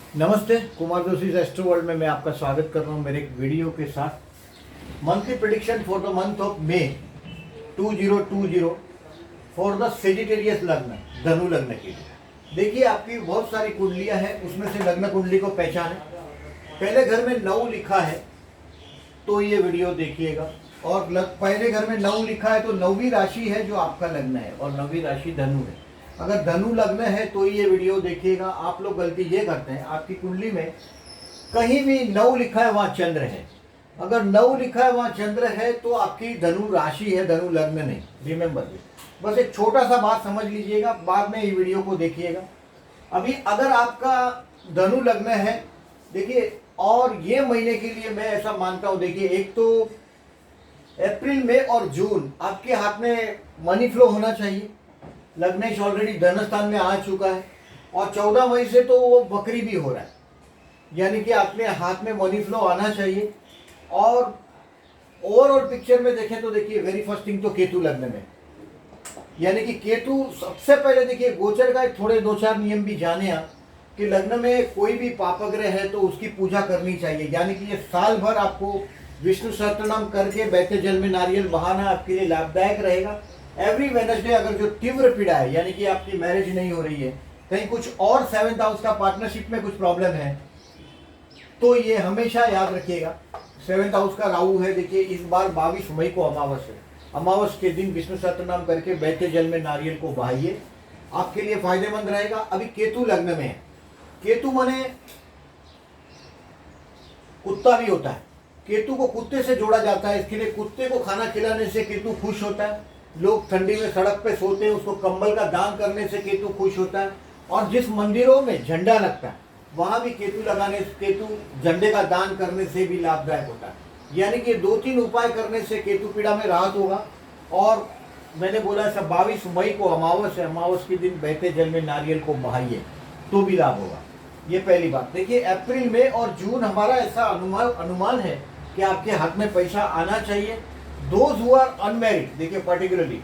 नमस्ते, Kumar Joshi astro world में मैं आपका स्वागत कर रहा हूं मेरे एक वीडियो के साथ। Monthly prediction for the month of May 2020 for the Sagittarius लग्न, धनु लग्न के लिए। देखिए, आपकी बहुत सारी कुंडलियां हैं, उसमें से लग्न कुंडली को पहचानें। पहले घर में 9 लिखा है तो ये वीडियो देखिएगा, और पहले घर में 9 लिखा है तो 9वीं राशि है जो आपका लग्न है, और 9वीं राशि धनु है। अगर धनु लग्न है तो ये वीडियो देखिएगा। आप लोग गलती ये करते हैं, आपकी कुंडली में कहीं भी 9 लिखा है वहाँ चंद्र है। अगर 9 लिखा है वहाँ चंद्र है तो आपकी धनु राशि है, धनु लग्न नहीं। रिमेंबर दिस, बस एक छोटा सा बात समझ लीजिएगा, बाद में ये वीडियो को देखिएगा। अभी अगर आपका धनु लग्न है, देखिए, और ये महीने के लिए मैं ऐसा मानता हूँ, देखिए, एक तो अप्रैल मई और जून आपके हाथ में मनी फ्लो होना चाहिए। लग्नेश ऑलरेडी धन स्थान में आ चुका है, और 14 मई से तो वो बकरी भी हो रहा है, यानी कि अपने हाथ में मनी फ्लो आना चाहिए। और ओवरऑल पिक्चर में देखें तो देखिए, वेरी फर्स्ट थिंग तो केतु लग्न में, यानी कि केतु सबसे पहले देखिए, गोचर का थोड़े 2-4 नियम भी जाने आप कि लग्न में कोई भी पापग्रह है तो उसकी पूजा करनी चाहिए। यानी कि ये साल भर आपको विष्णु सहस्त्रनाम करके बहते जल में नारियल बहाना आपके लिए लाभदायक रहेगा। एवरी वेडनेसडे अगर जो तीव्र पीड़ा है, यानी कि आपकी मैरिज नहीं हो रही है, कहीं कुछ और 7th हाउस का पार्टनरशिप में कुछ प्रॉब्लम है, तो ये हमेशा याद रखिएगा। 7th हाउस का राहु है। देखिए, इस बार 22 मई को अमावस है। अमावस के दिन विष्णु सहस्त्रनाम करके बहते जल में नारियल को बहाइए, आपके लिए फायदेमंद रहेगा। अभी केतु लग्न में है। केतु माने कुत्ता भी होता है, केतु को कुत्ते से जोड़ा जाता है, इसके लिए कुत्ते को खाना खिलाने से केतु खुश होता है। लोग ठंडी में सड़क पे सोते हैं, उसको कंबल का दान करने से केतु खुश होता है। और जिस मंदिरों में झंडा लगता है वहां भी केतु लगाने, केतु झंडे का दान करने से भी लाभदायक होता है। यानी कि 2-3 उपाय करने से केतु पीड़ा में राहत होगा। और मैंने बोला सब 22 मई को अमावस है, अमावस के दिन बहते जल में नारियल को बहाइए तो भी लाभ होगा। ये पहली बात। देखिए, अप्रैल मई और जून हमारा ऐसा अनुमान है कि आपके हाथ में पैसा आना चाहिए। दोज हु आर अनमैरिड, देखिए पर्टिकुलरली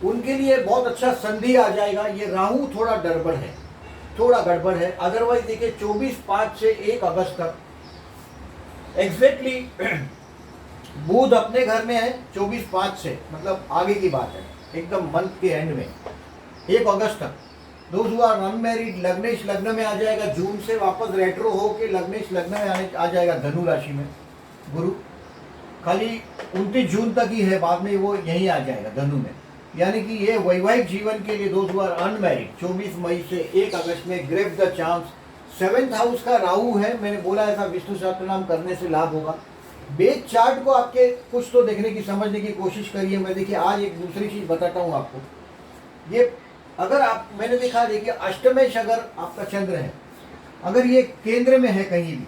उनके लिए बहुत अच्छा संधि आ जाएगा। ये राहु थोड़ा गड़बड़ है, थोड़ा गड़बड़ है। अदरवाइज देखिए, 24/5 से 1 अगस्त तक एग्जैक्टली बुध अपने घर में है 24/5 से, मतलब आगे की बात है, एकदम मंथ के एंड में 1 अगस्त तक। दोज हु आर अनमैरिड, लग्नेश लग्न में आ जाएगा। जून से वापस रेट्रो होके लग्नेश लग्न में आ जाएगा धनु राशि में गुरु। खाली 29 जून तक ही है, बाद में वो यहीं आ जाएगा धनु में। यानी कि ये वैवाहिक जीवन के लिए दोज हु आर अनमैरिड 24 मई से 1 अगस्त में grep the chance. 7th house का राहु है, मैंने बोला ऐसा विष्णु सहस्त्रनाम करने से लाभ होगा। बेस चार्ट को आपके कुछ तो देखने की, समझने की कोशिश करिए। मैं देखिए आज एक दूसरी चीज बताता हूँ आपको। ये अगर आप, मैंने देखा, देखिए अष्टमेश अगर आपका चंद्र है, अगर ये केंद्र में है कहीं भी,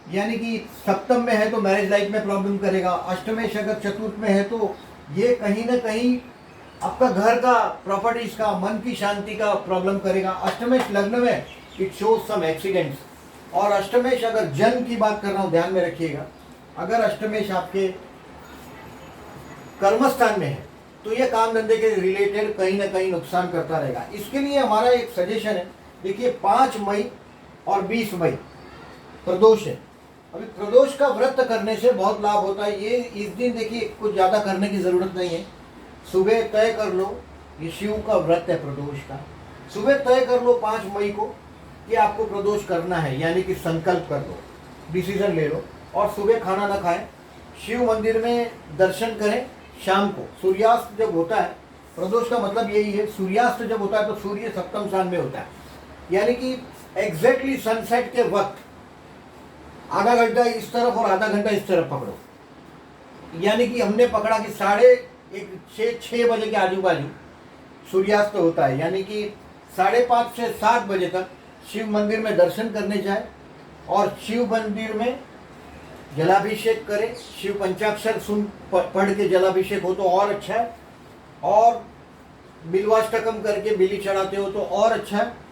यानी कि सप्तम में है तो मैरिज लाइफ में प्रॉब्लम करेगा। अष्टमेश अगर चतुर्थ में है तो ये कहीं ना कहीं आपका घर का, प्रॉपर्टीज का, मन की शांति का प्रॉब्लम करेगा। अष्टमेश लग्न में इट शोज सम एक्सीडेंट्स। और अष्टमेश अगर जन्म की बात कर रहा हूँ, ध्यान में रखिएगा, अगर अष्टमेश आपके कर्मस्थान में है तो ये काम धंधे के रिलेटेड कहीं ना कहीं नुकसान करता रहेगा। इसके लिए हमारा एक सजेशन है। देखिए, 5 मई और 20 मई प्रदोष है। अभी प्रदोष का व्रत करने से बहुत लाभ होता है। ये इस दिन देखिए कुछ ज़्यादा करने की ज़रूरत नहीं है। सुबह तय कर लो, ये शिव का व्रत है प्रदोष का। सुबह तय कर लो 5 मई को कि आपको प्रदोष करना है, यानी कि संकल्प कर लो, डिसीजन ले लो, और सुबह खाना ना खाएं, शिव मंदिर में दर्शन करें। शाम को सूर्यास्त जब होता है, प्रदोष का मतलब यही है, सूर्यास्त जब होता है तो सूर्य सप्तम स्थान में होता है, यानी कि एग्जैक्टली सनसेट के वक्त आधा घंटा इस तरफ और आधा घंटा इस तरफ पकड़ो। यानी कि हमने पकड़ा कि 6:30 बजे के आजू बाजू सूर्यास्त होता है, यानी कि 5:30 से 7 बजे तक शिव मंदिर में दर्शन करने जाए, और शिव मंदिर में जलाभिषेक करें। शिव पंचाक्षर पढ़ के जलाभिषेक हो तो और अच्छा है, और बिल्वाष्टकम करके बिली चढ़ाते हो तो और अच्छा है।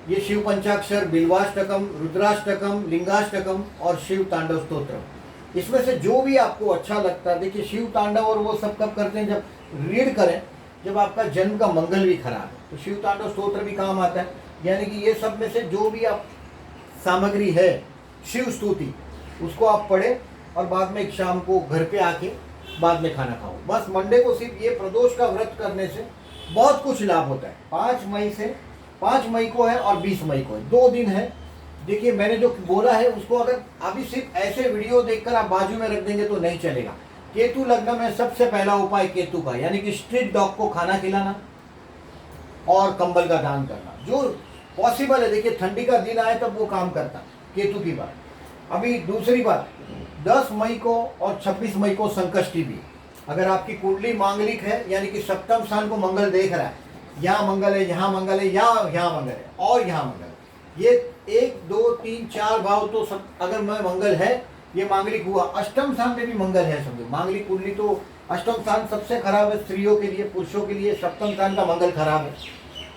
ये शिव पंचाक्षर, बिल्वाष्टकम, रुद्राष्टकम, लिंगाष्टकम और शिव तांडव स्तोत्र, इसमें से जो भी आपको अच्छा लगता है। देखिए, शिव तांडव और वो सब कब करते हैं, जब रीड करें, जब आपका जन्म का मंगल भी खराब है तो शिव तांडव स्तोत्र भी काम आता है। यानी कि ये सब में से जो भी आप सामग्री है शिव स्तुति, उसको आप पढ़े और बाद में एक शाम को घर पे आके बाद में खाना खाओ। बस मंडे को सिर्फ ये प्रदोष का व्रत करने से बहुत कुछ लाभ होता है। 5 मई को है और 20 मई को है, 2 दिन है। देखिए मैंने जो बोला है उसको अगर अभी सिर्फ ऐसे वीडियो देखकर आप बाजू में रख देंगे तो नहीं चलेगा। केतु लग्न में सबसे पहला उपाय केतु का, यानी कि स्ट्रीट डॉग को खाना खिलाना और कंबल का दान करना, जो पॉसिबल है। देखिए ठंडी का दिन आए तब वो काम करता, केतु की बात। अभी दूसरी बात, 10 मई को और 26 मई को संकष्टी भी। अगर आपकी कुंडली मांगलिक है, यानी कि सप्तम स्थान को मंगल देख रहा है, यहाँ मंगल है, यहाँ मंगल है, यहाँ मंगल है और यहाँ मंगल है, ये 1 2 3 4 भाव तो सब अगर मैं मंगल है, ये मांगलिक हुआ। अष्टम स्थान में भी मंगल है, समझो मांगलिक कुंडली तो अष्टम स्थान सबसे खराब है स्त्रियों के लिए, पुरुषों के लिए सप्तम स्थान का मंगल खराब है।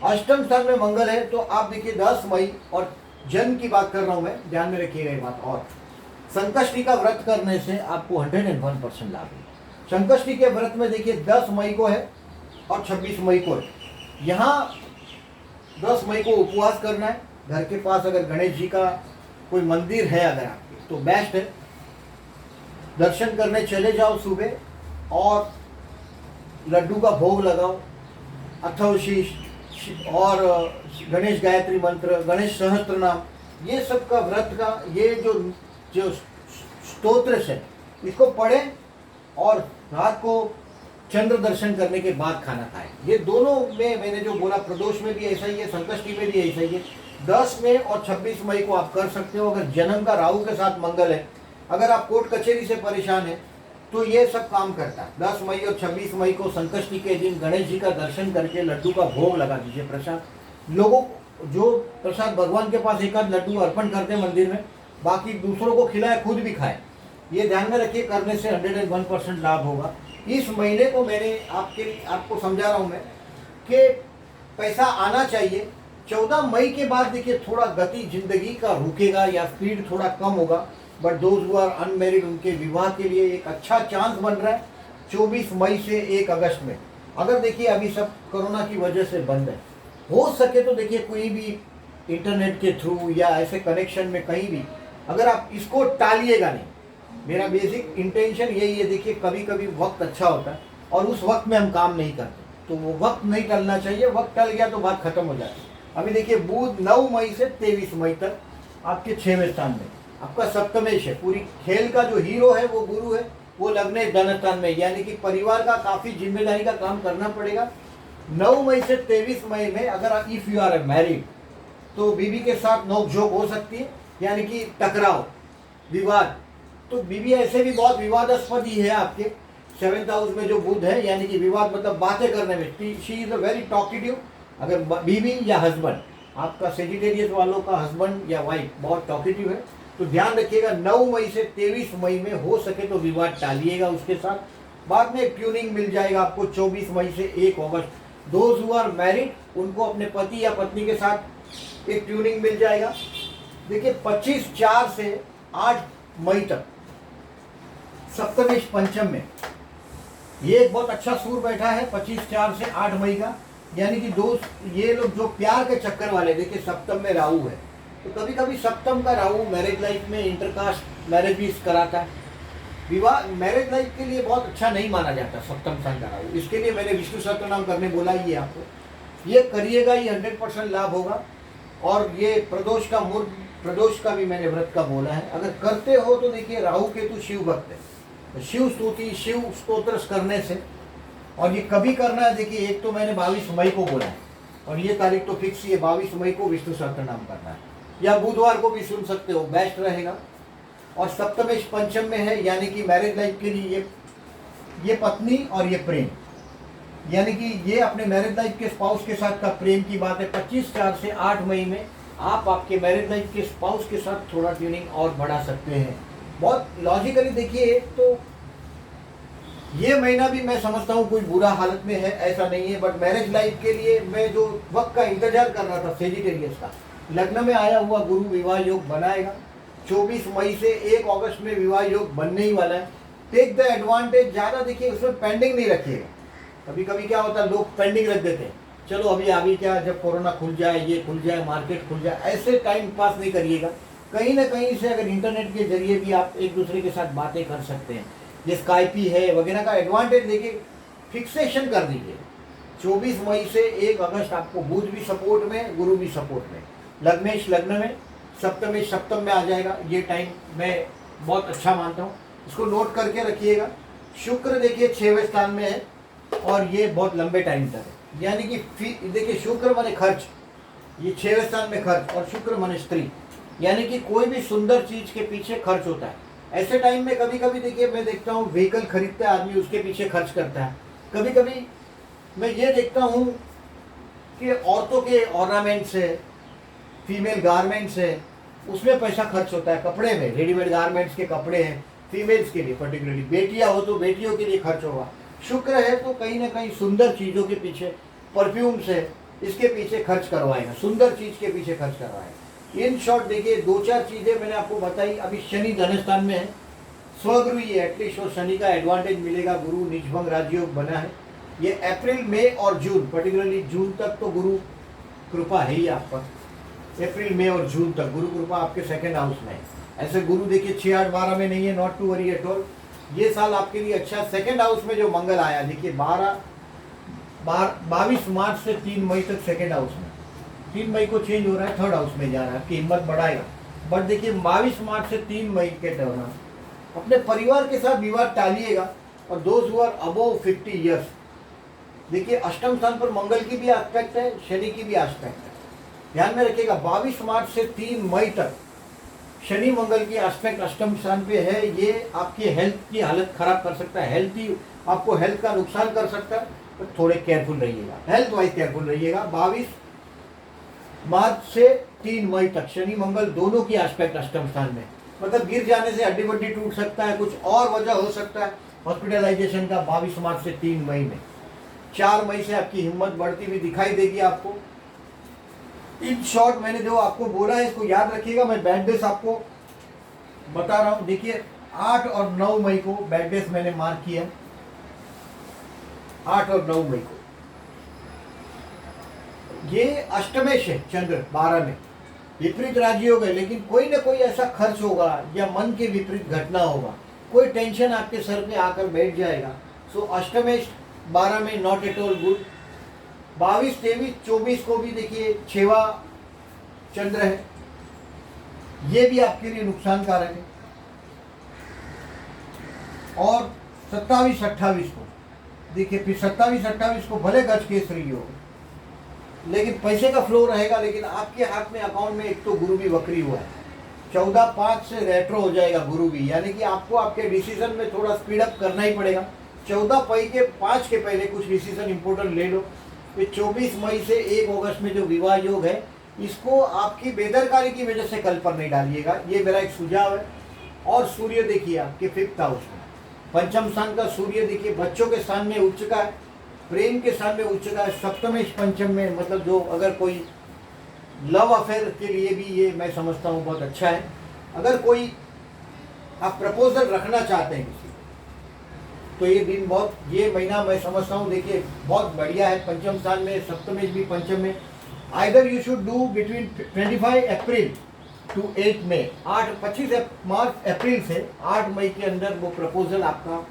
अष्टम स्थान में मंगल है तो आप देखिए 10 मई और जन्म की बात कर रहा हूं मैं, ध्यान में रखिएगा ये बात। और संकष्टी का व्रत करने से आपको 101% लाभ है। संकष्टी के व्रत में देखिए 10 मई को है और 26 मई को है। यहाँ 10 मई को उपवास करना है। घर के पास अगर गणेश जी का कोई मंदिर है अगर आपके तो बेस्ट है, दर्शन करने चले जाओ सुबह और लड्डू का भोग लगाओ, अथर्व शीष और गणेश गायत्री मंत्र, गणेश सहस्त्र नाम, ये सब का व्रत का ये जो स्तोत्र है इसको पढ़ें और रात को चंद्र दर्शन करने के बाद खाना खाएं। ये दोनों में मैंने जो बोला, प्रदोष में भी ऐसा ही है, संकष्टी में भी ऐसा ही है। 10 में और 26 मई को आप कर सकते हो। अगर जन्म का राहु के साथ मंगल है, अगर आप कोर्ट कचहरी से परेशान है तो ये सब काम करता है। 10 मई और 26 मई को संकष्टी के दिन गणेश जी का दर्शन करके लड्डू का भोग लगा दीजिए। प्रसाद लोगों जो प्रसाद भगवान के पास एक आध लड्डू अर्पण करते हैं मंदिर में, बाकी दूसरों को खिलाए, खुद भी खाए। ये ध्यान में रखिए, करने से 101% लाभ होगा। इस महीने को मैंने आपको समझा रहा हूँ मैं कि पैसा आना चाहिए। 14 मई के बाद देखिए थोड़ा गति जिंदगी का रुकेगा या स्पीड थोड़ा कम होगा, but those who are unmarried उनके विवाह के लिए एक अच्छा चांस बन रहा है 24 मई से 1 अगस्त में। अगर देखिए अभी सब कोरोना की वजह से बंद है, हो सके तो देखिए कोई भी इंटरनेट के थ्रू या ऐसे कनेक्शन में कहीं भी अगर आप इसको टालिएगा नहीं। मेरा बेसिक इंटेंशन यही है। देखिए कभी कभी वक्त अच्छा होता है और उस वक्त में हम काम नहीं करते, तो वो वक्त नहीं टलना चाहिए। वक्त टल गया तो बात खत्म हो जाती है। अभी देखिए बुध 9 मई से 23 मई तक आपके 6वें स्थान में, आपका सप्तमेश है। पूरी खेल का जो हीरो है वो गुरु है, वो लग्न धन स्थान में, यानी कि परिवार का काफी जिम्मेदारी का काम करना पड़ेगा। 9 मई से 23 मई में अगर इफ यू आर मैरिड तो बीवी के साथ नोकझोंक हो सकती है, यानी कि टकराव, विवाद। तो बीवी ऐसे भी बहुत विवादास्पद ही है आपके 7th हाउस में जो बुध है, यानी कि विवाद मतलब बातें करने में, she is a very talkative. अगर बीवी या हस्बैंड, आपका सेजिटेरियस वालों का हस्बैंड या वाइफ बहुत टॉकेटिव है तो ध्यान रखिएगा 9 मई से 23 मई में हो सके तो विवाद टालिएगा उसके साथ। बाद में ट्यूनिंग मिल जाएगा आपको 24 मई से 1 अगस्त। दोज हु आर मैरिड उनको अपने पति या पत्नी के साथ एक ट्यूनिंग मिल जाएगा। देखिए 25/4 से 8 मई तक सप्तमेश पंचम में ये एक बहुत अच्छा सूर बैठा है 25/4 से 8 मई का, यानी कि दोस्त ये लोग जो प्यार के चक्कर वाले, देखिए सप्तम में राहु है तो कभी कभी सप्तम का राहु मैरिज लाइफ में इंटरकास्ट मैरिज भी कराता है। विवाह मैरिज लाइफ के लिए बहुत अच्छा नहीं माना जाता सप्तम स्थान का राहु। इसके लिए मैंने विष्णु सहस्त्रनाम करने बोला ही है आपको, ये करिएगा, ये 100% लाभ होगा। और ये प्रदोष का भी मैंने व्रत का बोला है, अगर करते हो तो देखिए राहु केतु शिव भक्त है, तो शिव स्तुति शिव स्तोत्र करने से, और ये कभी करना है देखिए, एक तो मैंने 22 मई को बोला है और ये तारीख तो फिक्स ही है, 22 मई को विष्णु सहस्त्रनाम करना है, या बुधवार को भी सुन सकते हो, बेस्ट रहेगा। और सप्तमेश पंचम में है, यानी कि मैरिज लाइफ के लिए ये पत्नी और ये प्रेम, यानी कि ये अपने मैरिज लाइफ के स्पाउस के साथ का प्रेम की बात है। 25/4 से 8 मई में आप आपके मैरिज लाइफ के स्पाउस के साथ थोड़ा ट्यूनिंग और बढ़ा सकते हैं। बहुत लॉजिकली देखिए, तो ये महीना भी मैं समझता हूँ कोई बुरा हालत में है ऐसा नहीं है, बट मैरिज लाइफ के लिए मैं जो वक्त का इंतजार कर रहा था सेजिटेरियस का, लग्न में आया हुआ गुरु विवाह योग बनाएगा। 24 मई से 1 अगस्त में विवाह योग बनने ही वाला है। टेक द एडवांटेज, ज़्यादा देखिए उसमें पेंडिंग नहीं रखिएगा। कभी कभी क्या होता है, लोग पेंडिंग रख देते हैं, चलो अभी क्या जब कोरोना खुल जाए, ये खुल जाए, मार्केट खुल जाए, ऐसे टाइम पास नहीं करिएगा। कहीं ना कहीं से अगर इंटरनेट के जरिए भी आप एक दूसरे के साथ बातें कर सकते हैं, ये स्काइपी है वगैरह का एडवांटेज देखिए, फिक्सेशन कर दीजिए। 24 मई से 1 अगस्त आपको बुध भी सपोर्ट में, गुरु भी सपोर्ट में, लग्नेश लग्न में, सप्तमेश सप्तम में आ जाएगा। ये टाइम मैं बहुत अच्छा मानता हूँ, इसको नोट करके रखिएगा। शुक्र देखिए 6वें स्थान में है और ये बहुत लंबे टाइम तक है, यानी कि देखिए शुक्र माने खर्च, ये 6वें स्थान में खर्च, और शुक्र माने स्त्री, यानी कि कोई भी सुंदर चीज के पीछे खर्च होता है। ऐसे टाइम में कभी कभी देखिए मैं देखता हूँ व्हीकल खरीदता है आदमी, उसके पीछे खर्च करता है। कभी कभी मैं ये देखता हूँ कि औरतों के ऑर्नामेंट्स है, फीमेल गारमेंट्स है, उसमें पैसा खर्च होता है। कपड़े में रेडीमेड गारमेंट्स के कपड़े हैं फीमेल्स के लिए, पर्टिकुलरली बेटियां हो तो बेटियों के लिए खर्च होगा। शुक्र है तो कहीं ना कहीं सुंदर चीज़ों के पीछे, परफ्यूम्स है, इसके पीछे खर्च करवाएगा, सुंदर चीज़ के पीछे खर्च करवाएगा। इन शॉर्ट देखिए 2-4 चीज़ें मैंने आपको बताई। अभी शनि धनस्थान में है, स्वगुरु ये एटलीस्ट, और शनि का एडवांटेज मिलेगा, गुरु निजभंग राजयोग बना है। ये अप्रैल मई और जून, पर्टिकुलरली जून तक तो गुरु कृपा है ही आप पर। अप्रैल मई और जून तक गुरु कृपा आपके सेकंड हाउस में है। ऐसे गुरु देखिए 6, 8, 12 में नहीं है, not to worry at all. ये साल आपके लिए अच्छा। सेकंड हाउस में जो मंगल आया देखिए 22 मार्च से 3 मई तक सेकंड हाउस में, 3 मई को चेंज हो रहा है, थर्ड हाउस में जा रहा है, आपकी हिम्मत बढ़ाएगा। बट देखिए 22 मार्च से 3 मई के दौरान अपने परिवार के साथ विवाद टालिएगा। और those who are above 50 years, देखिए अष्टम स्थान पर मंगल की भी एस्पेक्ट है, शनि की भी एस्पेक्ट है, ध्यान में रखिएगा। 22 मार्च से 3 मई तक शनि मंगल की एस्पेक्ट अष्टम स्थान पे है। ये आपकी हेल्थ की हालत खराब कर सकता है, आपको हेल्थ का नुकसान कर सकता है, तो थोड़े केयरफुल रहिएगा, हेल्थ वाइज केयरफुल रहिएगा। 22 मार्च से 3 मई तक शनि मंगल दोनों की एस्पेक्ट अष्टम स्थान में, मतलब गिर जाने से हड्डी बड्डी टूट सकता है, कुछ और वजह हो सकता है हॉस्पिटलाइजेशन का। 22 मार्च से 3 मई में 4 मई से आपकी हिम्मत बढ़ती हुई दिखाई देगी आपको। इन शॉर्ट मैंने जो आपको बोला है इसको याद रखिएगा। मैं बैड डेज आपको बता रहा हूं, देखिए 8 और 9 मई को बैड डेज मैंने मार्क किया, 8 और 9 मई को। ये अष्टमेश है, चंद्र 12 में, विपरीत राजयोग है, लेकिन कोई ना कोई ऐसा खर्च होगा या मन के विपरीत घटना होगा, कोई टेंशन आपके सर पे आकर बैठ जाएगा। सो अष्टमेश 12 में नॉट एट ऑल गुड। 22, 23, 24 को भी देखिए 6वां चंद्र है, ये भी आपके लिए नुकसान कारक है। और 27, 28 को देखिए, फिर 27, 28 को भले गज केसरी हो, लेकिन पैसे का फ्लो रहेगा, लेकिन आपके हाथ में अकाउंट में एक तो गुरु भी वक्री हुआ है। 14/5 से रेट्रो हो जाएगा गुरु भी, यानी कि आपको आपके डिसीजन में थोड़ा स्पीड अप करना ही पड़ेगा। 14/5 के पहले कुछ डिसीजन इंपॉर्टेंट ले लो। फिर 24 मई से 1 अगस्त में जो विवाह योग है, इसको आपकी बेदरकारी की वजह से कल पर नहीं डालिएगा, ये मेरा एक सुझाव है। और सूर्य देखिए आपके 5th हाउस में, पंचम स्थान का सूर्य देखिए बच्चों के स्थान में उच्च का है, प्रेम के स्थान में उच्च का है, सप्तमेश पंचम में, मतलब जो अगर कोई लव अफेयर के लिए भी ये मैं समझता हूँ बहुत अच्छा है। अगर कोई आप प्रपोजल रखना चाहते हैं किसी, तो ये दिन बहुत, ये महीना मैं समझता हूँ देखिए बहुत बढ़िया है। पंचम स्थान में, सप्तमेश भी पंचम में। Either you should do between 25 April to 8 May, 25 मार्च अप्रैल से 8 मई के अंदर वो प्रपोजल आपका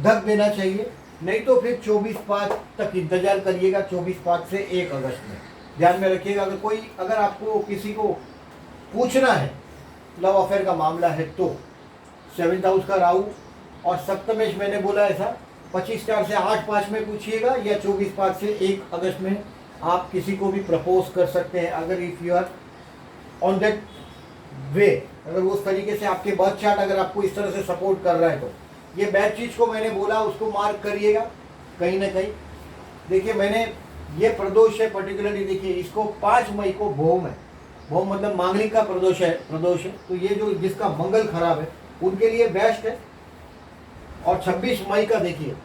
धक देना चाहिए, नहीं तो फिर 24/5 तक इंतजार करिएगा, 24/5 से 1 अगस्त में। ध्यान में रखिएगा, अगर आपको किसी को पूछना है लव अफेयर का मामला है तो 7th हाउस का राहु और सप्तमेश मैंने बोला ऐसा 25 से 8/5 में पूछिएगा, या 24/5 से 1 अगस्त में आप किसी को भी प्रपोज कर सकते हैं। अगर if you are on that way, अगर उस तरीके से आपके बर्थ चार्ट अगर आपको इस तरह से सपोर्ट कर रहा है तो ये बैड चीज़ को मैंने बोला उसको मार्क करिएगा कहीं ना कहीं। देखिए मैंने ये प्रदोष है पर्टिकुलरली, देखिए इसको 5 मई को भौम है, भौम मतलब मांगलिक का प्रदोष है, तो ये जो जिसका मंगल खराब है उनके लिए बेस्ट है। और 26 मई का देखिए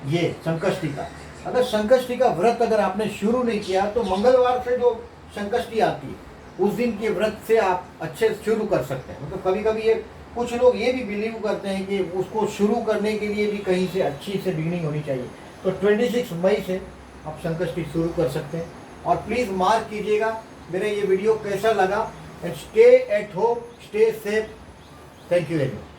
ये संकष्टी का, अगर संकष्टी का व्रत अगर आपने शुरू नहीं किया तो मंगलवार से जो संकष्टी आती है उस दिन के व्रत से आप अच्छे से शुरू कर सकते हैं। मतलब कभी कभी ये कुछ लोग ये भी बिलीव करते हैं कि उसको शुरू करने के लिए भी कहीं से अच्छी से बिगनिंग होनी चाहिए, तो 26 मई से आप संकष्टी शुरू कर सकते हैं। और प्लीज़ मार्क कीजिएगा मेरा ये वीडियो कैसा लगा, and stay at home, stay safe. Thank you very much.